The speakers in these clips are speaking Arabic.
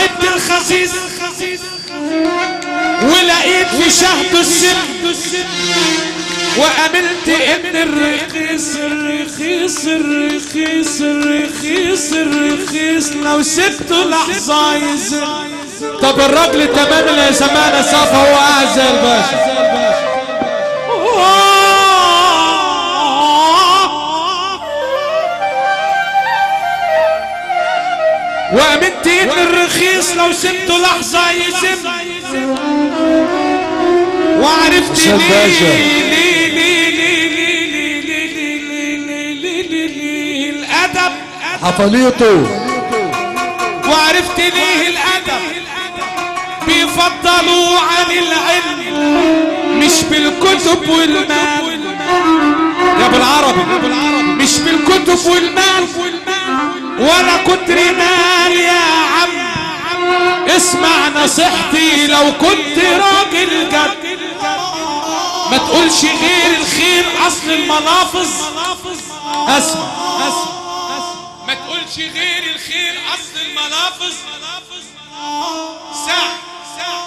صاحبت الخسيس ولقيت في شهده السم وقابلت ابن الرخيص الرخيص الرخيص الرخيص الرخيص لو سبته لحظة يزن. طب الراجل تمام اللي زمانه صافى هو قاعد زي الباشا. وقابلت ابن الرخيص لو سبته لحظة يزن. وعرفت ليه الأدب حفليته. وعرفت ليه الأدب بيفضلوا عن العلم مش بالكتب والمال. يا بالعربي مش بالكتب والمال ولا كتر مال يا عم. اسمع نصيحتي لو كنت راجل جد ما تقولش غير الخير اصل الملافظ. اسمع ما تقولش غير الخير اصل الملافظ. ساعة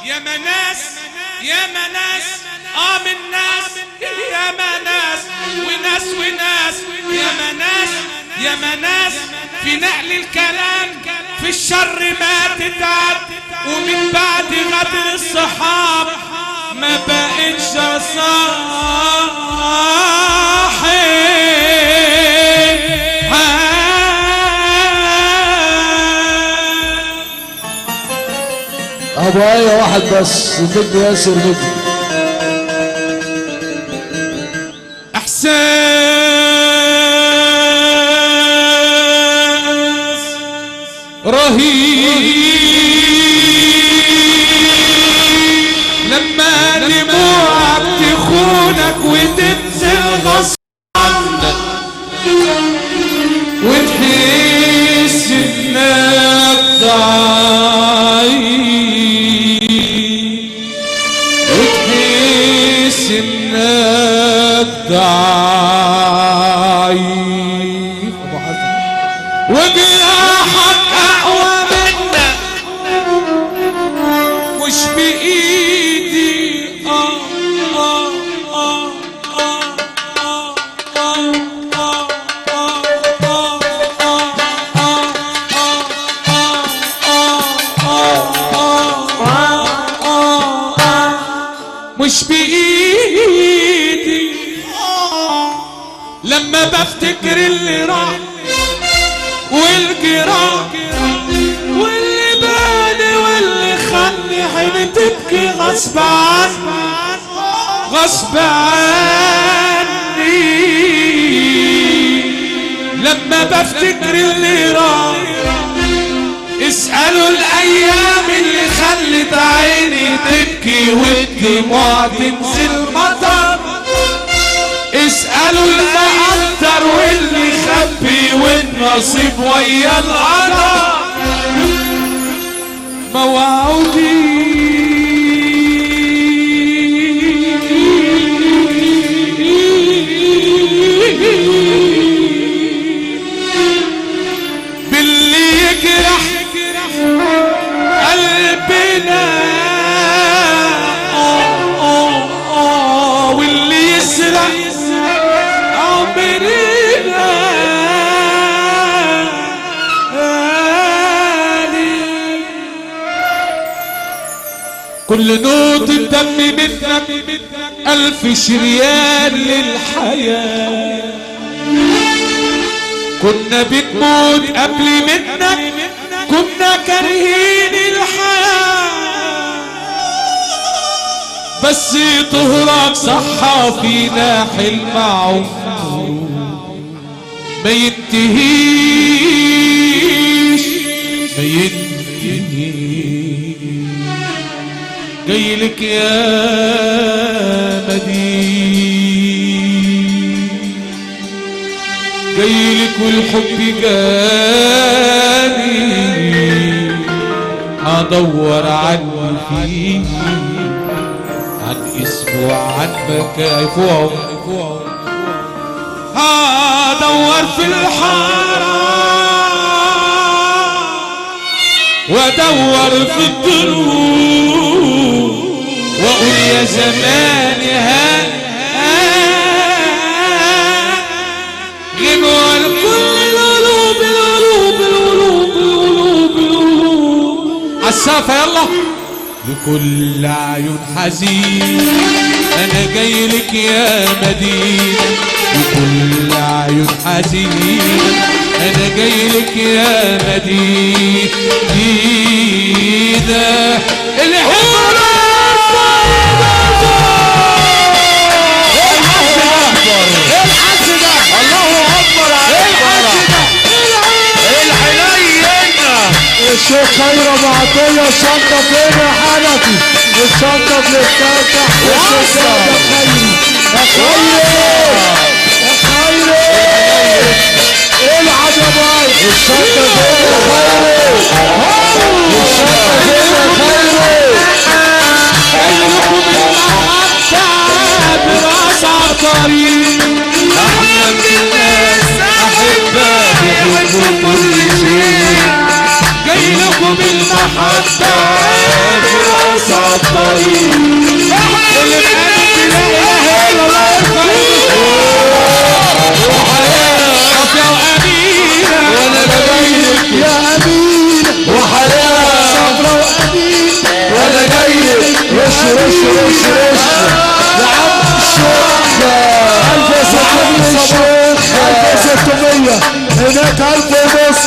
يا مناس يا مناس من ناس يا مناس وناس يا مناس يا مناس في نقل الكلام في الشر ما تتعب. ومن بعد غدر الصحاب ما بقتش صاحب. ابو ايه واحد بس بدي ياسر بدي احساس رهيب لما دموعك تخونك وتنزل غصب عنك وتحس انك ضعيف وتحس انك ضعيف وجراحك اقوى منك مش بايدي. مش بإيدي لما بفتكر اللي راح والجراح واللي باني واللي خلي عيني تبكي غصب عني غصب عني. لما بفتكر اللي راح اسألوا الأيام اللي خلت عيني تبكي والدموع تنزل مطر. اسألوا المقدر واللي خبي والنصيب ويا القدر. موعودي باللي يجرح قلبنا واللي يسرق عمرنا. كل نقطة دم منك 1000 شريان للحياة. كنا بنموت قبل منك كنا كارهين الحياة بس طهرك صحى فينا حلم عمره ما ينتهيش ما ينتهيش. جايلك يا مدين جايلك والحب جاني هدور عنه فيه عن اسمه وعن مكانه هدور في الحارة وادور في الدروب واقول يا زماني غنوة لكل القلوب عالسافة يلا لكل عيون حزين انا جاي لك يا مدينة لكل عيون حزين انا جاي لك يا مدينة الشيخ خير ابو عطيه الشنطه فين يا حنفي؟ الشنطه بتتفتح الشيخ خيري يا خيري العب يا باي الشنطه فين يا خيري؟ الشنطه فين يا خيري؟ جايلكم المحبة براس عطارين احنا من الناس احبة بيحبوا كل شيء جايلكم المحبة براس عطارين اللي بقالك لا اله الا الله يرفع وحياتك يا امينة وانا جايلك يا امينة وحياة صبرا وامينة وانا جايلك رش رش رش رش يا عم الشيخ 1600 هناك 1000 ونص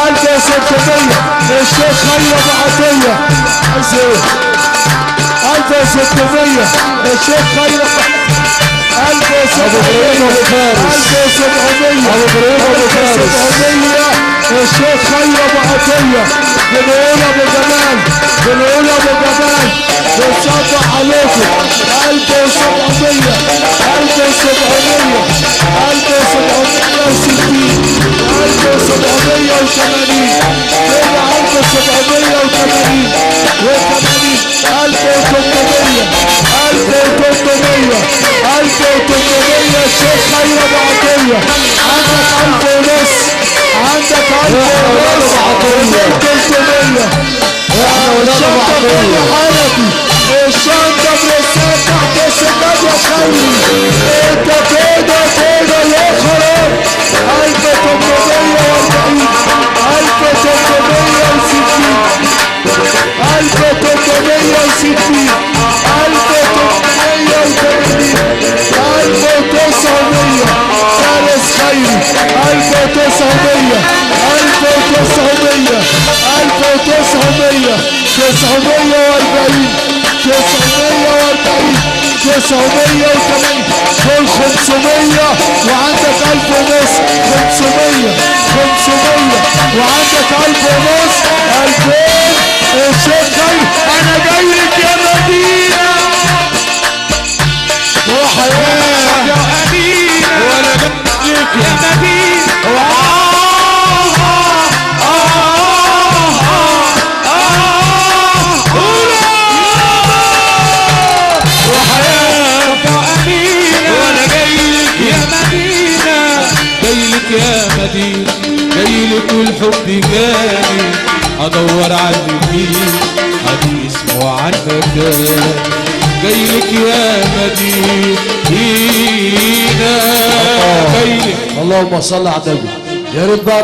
1600 الشيخ خير ابو عطيه 1600 الشيخ خير 1700 الشيخ خير ابو عطيه بنقول ابو جمال بنقول ابو جمال بنصبح عليكم 1700 1760 1780 كده 1780 و80 1800 1800 الشيخ خير ابو عطيه عندك 1000 ونص عندك 1000 ونص 300 احنا ولاد ابو عطيه حنفي الشنطه برسالة تحت السداد يا خيري انت كده يا خراب 1840 1860 1860 1900 فارس خيري 1900 940 980 كل 500 وعندك 1000 ونص 500 وعندك 1000 ونص 2000 الشيخ خير انا جاي لك يا مدينة وحياة يا امينة وانا جاي لك يا مدينة يا مدينة جايلك والحب جاني ادور على اللي فيه حديث وعن مكان جايلك يا مدينة جايلك اللهم صل على النبي يا رب بقى